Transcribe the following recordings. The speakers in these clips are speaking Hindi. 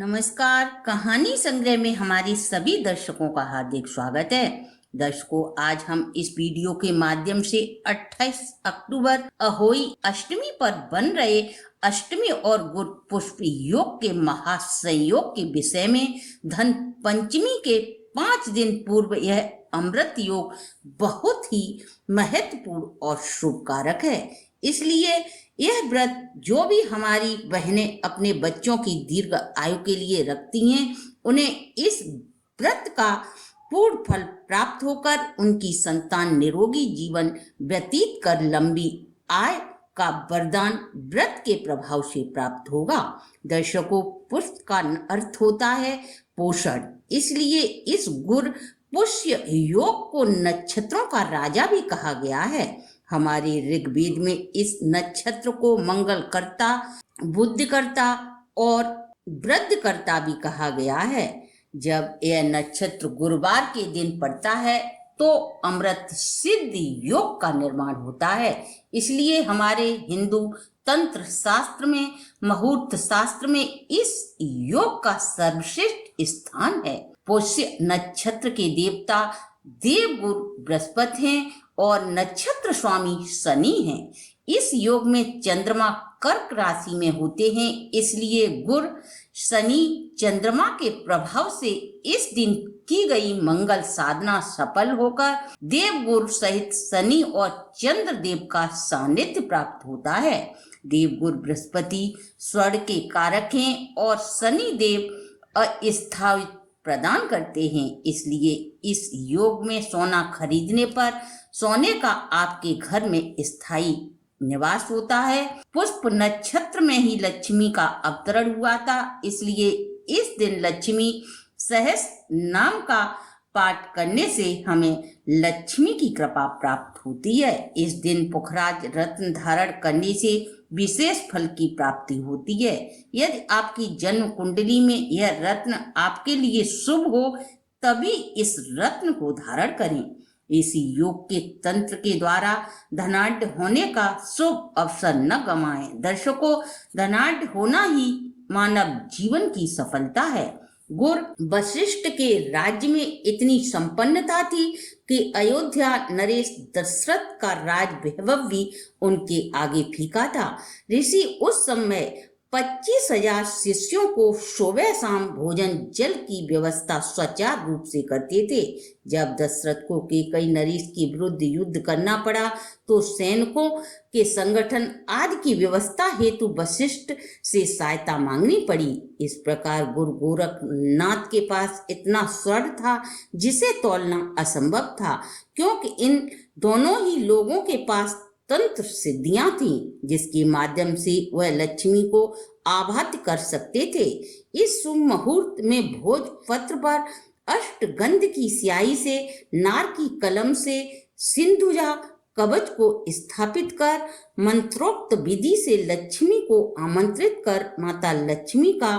नमस्कार। कहानी संग्रह में हमारे सभी दर्शकों का हार्दिक स्वागत है। दर्शकों, आज हम इस वीडियो के माध्यम से 28 अक्टूबर अहोई अष्टमी पर बन रहे अष्टमी और गुरु पुष्प योग के महासंयोग के विषय में धन पंचमी के 5 दिन पूर्व यह अमृत योग बहुत ही महत्वपूर्ण और शुभ कारक है। इसलिए यह व्रत जो भी हमारी बहनें अपने बच्चों की दीर्घ आयु के लिए रखती हैं, उन्हें इस व्रत का पूर्ण फल प्राप्त होकर उनकी संतान निरोगी जीवन व्यतीत कर लंबी आय का वरदान व्रत के प्रभाव से प्राप्त होगा। दर्शकों, पुष्प का अर्थ होता है पोषण, इसलिए इस गुरु पुष्य योग को नक्षत्रों का राजा भी कहा गया है। हमारे ऋग्वेद में इस नक्षत्र को मंगलकर्ता, बुद्धिकर्ता और वृद्धकर्ता भी कहा गया है। जब यह नक्षत्र गुरुवार के दिन पड़ता है तो अमृत सिद्ध योग का निर्माण होता है। इसलिए हमारे हिंदू तंत्र शास्त्र में, मुहूर्त शास्त्र में इस योग का सर्वश्रेष्ठ स्थान है। पुष्य नक्षत्र के देवता देवगुरु बृहस्पति हैं और नक्षत्र स्वामी शनि हैं। इस योग में चंद्रमा कर्क राशि में होते हैं, इसलिए गुरु शनि चंद्रमा के प्रभाव से इस दिन की गई मंगल साधना सफल होकर देवगुरु सहित शनि और चंद्र देव का सानिध्य प्राप्त होता है। देवगुरु बृहस्पति स्वर्ण के कारक हैं और शनि देव अस्थायित्व प्रदान करते हैं। इसलिए इस योग में सोना खरीदने पर सोने का आपके घर में स्थायी निवास होता है। पुष्प नक्षत्र में ही लक्ष्मी का अवतरण हुआ था, इसलिए इस दिन लक्ष्मी सहस्त्र नाम का पाठ करने से हमें लक्ष्मी की कृपा प्राप्त होती है। इस दिन पुखराज रत्न धारण करने से विशेष फल की प्राप्ति होती है। यदि आपकी जन्म कुंडली में यह रत्न आपके लिए शुभ हो, तभी इस रत्न को धारण करें। इस योग के तंत्र के द्वारा धनाढ़ होने का शुभ अवसर न गंवाएं। दर्शकों, धनाढ़ होना ही मानव जीवन की सफलता है। गुरु वशिष्ठ के राज्य में इतनी संपन्नता थी कि अयोध्या नरेश दशरथ का राज वैभव भी उनके आगे फीका था। ऋषि उस समय 25,000 शिष्यों को सुबह शाम भोजन जल की व्यवस्था सुचारू रूप से करते थे। जब दशरथ को कैकेयी नरेश के विरुद्ध युद्ध करना पड़ा तो सैनिकों के संगठन आदि की व्यवस्था हेतु वशिष्ठ से सहायता मांगनी पड़ी। इस प्रकार गुरु गोरखनाथ के पास इतना स्वर्ण था जिसे तोलना असंभव था, क्योंकि इन दोनों ही लोगों के पास तंत्र सिद्धियां थीं, जिसके माध्यम से वह लक्ष्मी को आबाद कर सकते थे। इस शुभ मुहूर्त में भोजपत्र पर अष्टगंध की स्याही से, नार की कलम से सिंधुजा कवच को स्थापित कर मंत्रोक्त विधि से लक्ष्मी को आमंत्रित कर माता लक्ष्मी का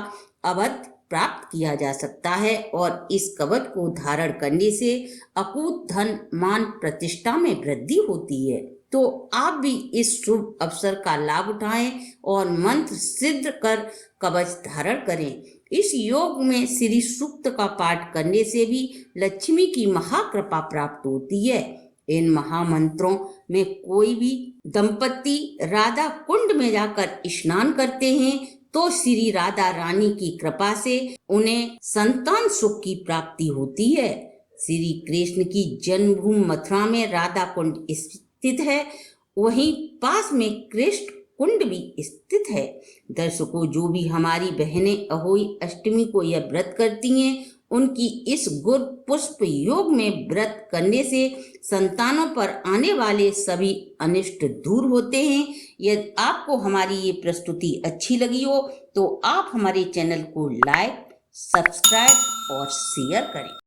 अवध प्राप्त किया जा सकता है और इस कवच को धारण करने से अकूत धन मान प्रतिष्ठा में वृद्धि होती है। तो आप भी इस शुभ अवसर का लाभ उठाएं और मंत्र सिद्ध कर कवच धारण करें। इस योग में श्री सूक्त का पाठ करने से भी लक्ष्मी की महाकृपा प्राप्त होती है। इन महामंत्रों में कोई भी दंपति राधा कुंड में जाकर स्नान करते हैं तो श्री राधा रानी की कृपा से उन्हें संतान सुख की प्राप्ति होती है। श्री कृष्ण की जन्मभूमि मथुरा में राधा कुंड स्थित है, वहीं पास में कृष्ण कुंड भी स्थित है। दर्शकों, जो भी हमारी बहनें अहोई अष्टमी को यह व्रत करती हैं, उनकी इस गुरु पुष्प योग में व्रत करने से संतानों पर आने वाले सभी अनिष्ट दूर होते हैं। यदि आपको हमारी ये प्रस्तुति अच्छी लगी हो तो आप हमारे चैनल को लाइक, सब्सक्राइब और शेयर करें।